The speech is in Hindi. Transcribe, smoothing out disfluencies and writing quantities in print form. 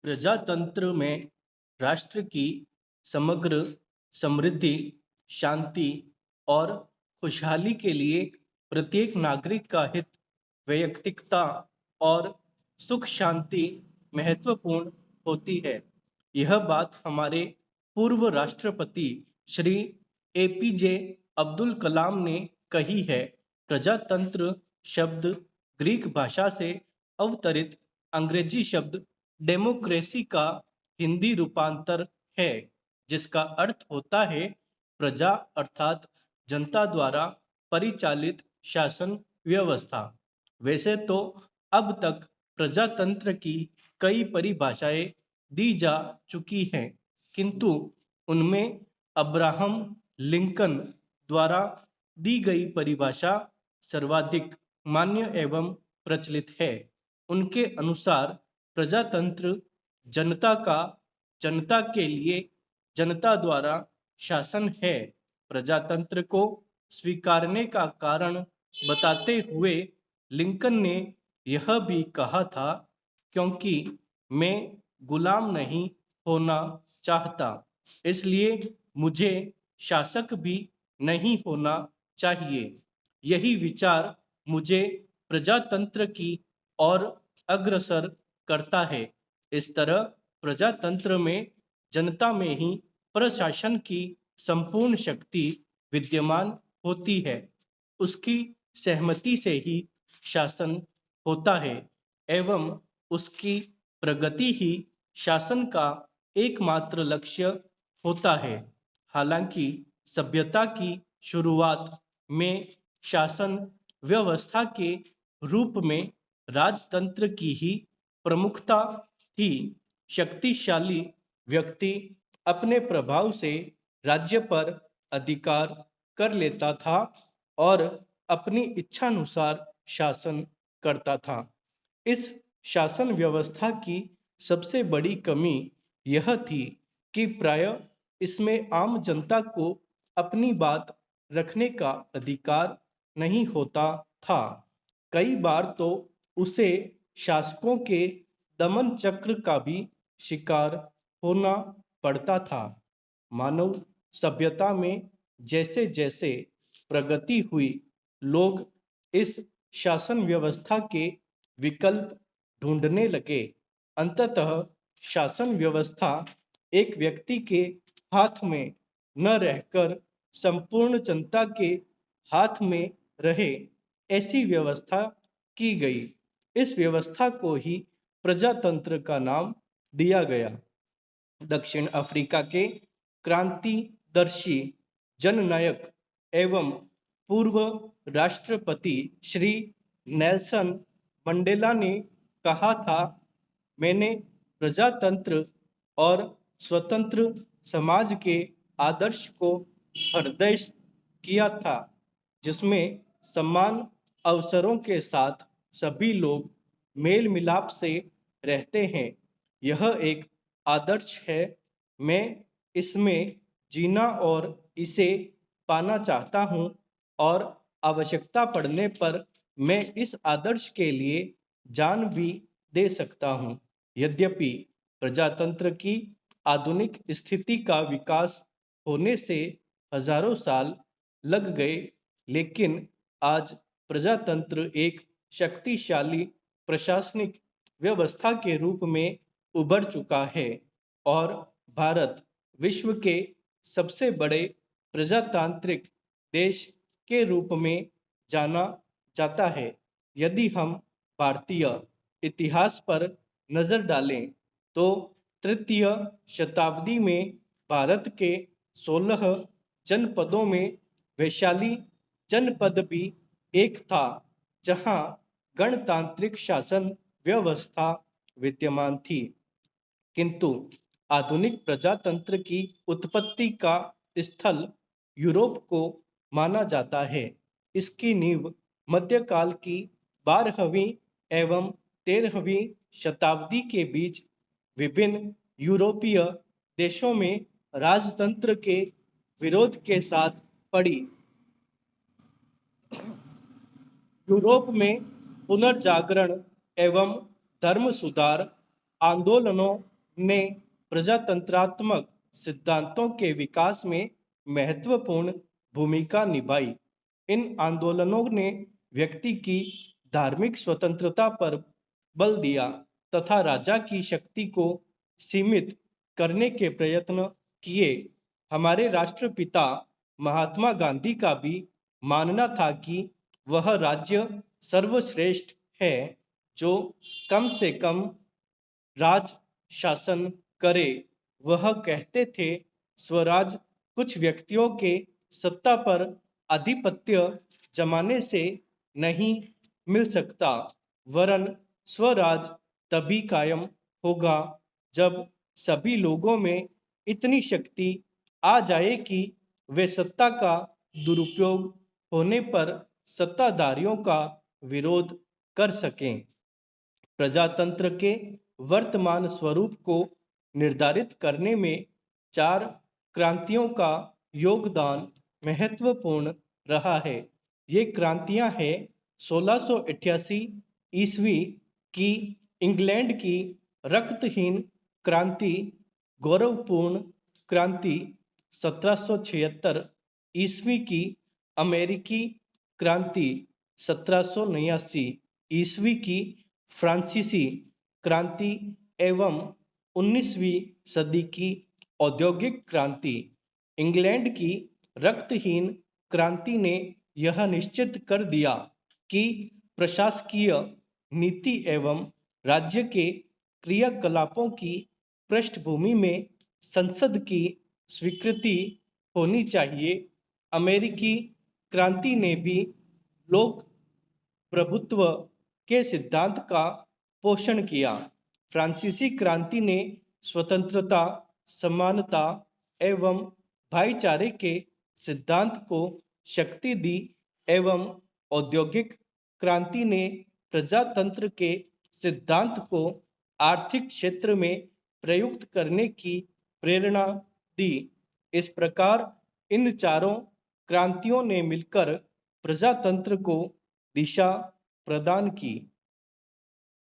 प्रजातंत्र में राष्ट्र की समग्र समृद्धि, शांति और खुशहाली के लिए प्रत्येक नागरिक का हित, वैयक्तिकता और सुख शांति महत्वपूर्ण होती है। यह बात हमारे पूर्व राष्ट्रपति श्री एपीजे अब्दुल कलाम ने कही है। प्रजातंत्र शब्द ग्रीक भाषा से अवतरित अंग्रेजी शब्द डेमोक्रेसी का हिंदी रूपांतर है, जिसका अर्थ होता है प्रजा अर्थात जनता द्वारा परिचालित शासन व्यवस्था। वैसे तो अब तक प्रजातंत्र की कई परिभाषाएं दी जा चुकी हैं, किंतु उनमें अब्राहम लिंकन द्वारा दी गई परिभाषा सर्वाधिक मान्य एवं प्रचलित है। उनके अनुसार प्रजातंत्र जनता का जनता के लिए जनता द्वारा शासन है। प्रजातंत्र को स्वीकारने का कारण बताते हुए लिंकन ने यह भी कहा था, क्योंकि मैं गुलाम नहीं होना चाहता, इसलिए मुझे शासक भी नहीं होना चाहिए। यही विचार मुझे प्रजातंत्र की ओर अग्रसर करता है। इस तरह प्रजातंत्र में जनता में ही प्रशासन की संपूर्ण शक्ति विद्यमान होती है। उसकी सहमति से ही शासन होता है एवं उसकी प्रगति ही शासन का एकमात्र लक्ष्य होता है। हालांकि सभ्यता की शुरुआत में शासन व्यवस्था के रूप में राजतंत्र की ही प्रमुखता थी। शक्तिशाली व्यक्ति अपने प्रभाव से राज्य पर अधिकार कर लेता था और अपनी इच्छानुसार शासन करता था। इस शासन व्यवस्था की सबसे बड़ी कमी यह थी कि प्रायः इसमें आम जनता को अपनी बात रखने का अधिकार नहीं होता था। कई बार तो उसे शासकों के दमन चक्र का भी शिकार होना पड़ता था। मानव सभ्यता में जैसे जैसे प्रगति हुई, लोग इस शासन व्यवस्था के विकल्प ढूंढने लगे। अंततः शासन व्यवस्था एक व्यक्ति के हाथ में न रहकर संपूर्ण जनता के हाथ में रहे, ऐसी व्यवस्था की गई। इस व्यवस्था को ही प्रजातंत्र का नाम दिया गया। दक्षिण अफ्रीका के क्रांतिदर्शी जननायक एवं पूर्व राष्ट्रपति श्री नेल्सन मंडेला ने कहा था, मैंने प्रजातंत्र और स्वतंत्र समाज के आदर्श को हृदय किया था, जिसमें समान अवसरों के साथ सभी लोग मेल मिलाप से रहते हैं। यह एक आदर्श है। मैं इसमें जीना और इसे पाना चाहता हूँ और आवश्यकता पड़ने पर मैं इस आदर्श के लिए जान भी दे सकता हूँ। यद्यपि प्रजातंत्र की आधुनिक स्थिति का विकास होने से हजारों साल लग गए, लेकिन आज प्रजातंत्र एक शक्तिशाली प्रशासनिक व्यवस्था के रूप में उभर चुका है और भारत विश्व के सबसे बड़े प्रजातांत्रिक देश के रूप में जाना जाता है। यदि हम भारतीय इतिहास पर नजर डालें तो तृतीय शताब्दी में भारत के 16 जनपदों में वैशाली जनपद भी एक था, जहां गणतांत्रिक शासन व्यवस्था विद्यमान थी। किंतु आधुनिक प्रजातंत्र की उत्पत्ति का स्थल यूरोप को माना जाता है। इसकी नींव मध्यकाल की 12वीं एवं 13वीं शताब्दी के बीच विभिन्न यूरोपीय देशों में राजतंत्र के विरोध के साथ पड़ी। यूरोप में पुनर्जागरण एवं धर्म सुधार आंदोलनों ने प्रजातंत्रात्मक सिद्धांतों के विकास में महत्वपूर्ण भूमिका निभाई। इन आंदोलनों ने व्यक्ति की धार्मिक स्वतंत्रता पर बल दिया तथा राजा की शक्ति को सीमित करने के प्रयत्न किए। हमारे राष्ट्रपिता महात्मा गांधी का भी मानना था कि वह राज्य सर्वश्रेष्ठ है जो कम से कम राज शासन करे। वह कहते थे स्वराज कुछ व्यक्तियों के सत्ता पर आधिपत्य जमाने से नहीं मिल सकता, वरन स्वराज तभी कायम होगा जब सभी लोगों में इतनी शक्ति आ जाए कि वे सत्ता का दुरुपयोग होने पर सत्ताधारियों का विरोध कर सकें। प्रजातंत्र के वर्तमान स्वरूप को निर्धारित करने में चार क्रांतियों का योगदान महत्वपूर्ण रहा है। ये क्रांतियां हैं 1688 ईस्वी की इंग्लैंड की रक्तहीन क्रांति, गौरवपूर्ण क्रांति 1776 ईस्वी की अमेरिकी क्रांति, 1789 ईस्वी की फ्रांसीसी क्रांति एवं 19वीं सदी की औद्योगिक क्रांति। इंग्लैंड की रक्तहीन क्रांति ने यह निश्चित कर दिया कि प्रशासकीय नीति एवं राज्य के क्रियाकलापों की पृष्ठभूमि में संसद की स्वीकृति होनी चाहिए। अमेरिकी क्रांति ने भी लोक प्रभुत्व के सिद्धांत का पोषण किया। फ्रांसीसी क्रांति ने स्वतंत्रता, समानता एवं भाईचारे के सिद्धांत को शक्ति दी एवं औद्योगिक क्रांति ने प्रजातंत्र के सिद्धांत को आर्थिक क्षेत्र में प्रयुक्त करने की प्रेरणा दी। इस प्रकार इन चारों क्रांतियों ने मिलकर प्रजातंत्र को दिशा प्रदान की।